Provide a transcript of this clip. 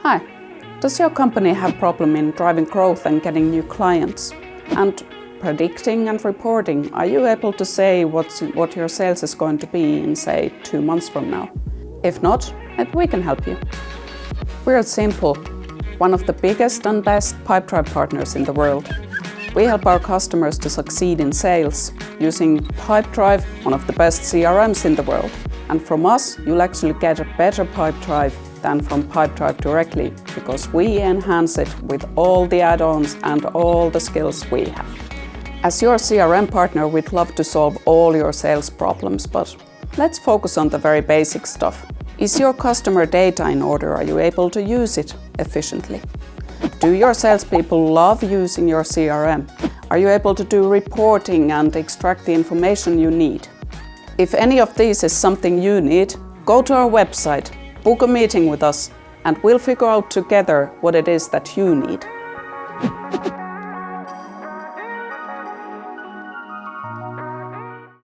Hi, does your company have problem in driving growth and getting new clients? And predicting and reporting, are you able to say what your sales is going to be in, say, 2 months from now? If not, maybe we can help you. We're at Zimple, one of the biggest and best Pipedrive partners in the world. We help our customers to succeed in sales using Pipedrive, one of the best CRMs in the world. And from us, you'll actually get a better Pipedrive than from Pipedrive directly, because we enhance it with all the add-ons and all the skills we have. As your CRM partner, we'd love to solve all your sales problems, but let's focus on the very basic stuff. Is your customer data in order? Are you able to use it efficiently? Do your salespeople love using your CRM? Are you able to do reporting and extract the information you need? If any of these is something you need, go to our website, book a meeting with us, and we'll figure out together what it is that you need.